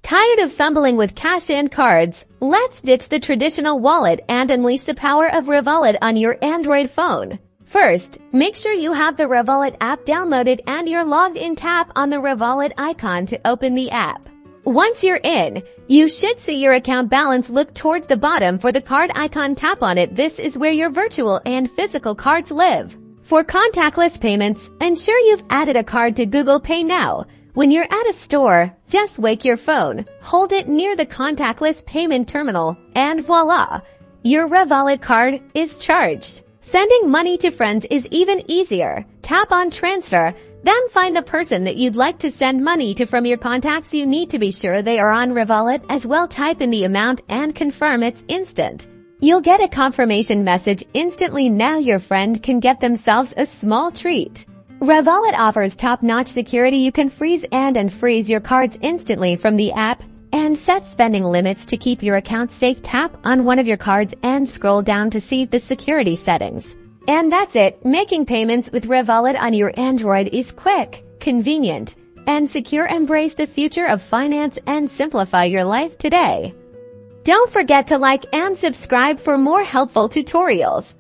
Tired of fumbling with cash and cards? Let's ditch the traditional wallet and unleash the power of Revolut on your Android phone. First, make sure you have the Revolut app downloaded and you're logged in. Tap on the Revolut icon to open the app. Once you're in, you should see your account balance. Look towards the bottom for the card icon. Tap on it. This is where your virtual and physical cards live. For contactless payments, ensure you've added a card to Google Pay now. When you're at a store, just wake your phone, hold it near the contactless payment terminal, and voila! Your Revolut card is charged. Sending money to friends is even easier. Tap on Transfer, then find the person that you'd like to send money to from your contacts. You need to be sure they are on Revolut as well. Type in the amount and confirm. It's instant. You'll get a confirmation message instantly. Now your friend can get themselves a small treat. Revolut offers top-notch security. You can freeze and unfreeze your cards instantly from the app and set spending limits to keep your account safe. Tap on one of your cards and scroll down to see the security settings. And that's it. Making payments with Revolut on your Android is quick, convenient, and secure. Embrace the future of finance and simplify your life today. Don't forget to like and subscribe for more helpful tutorials.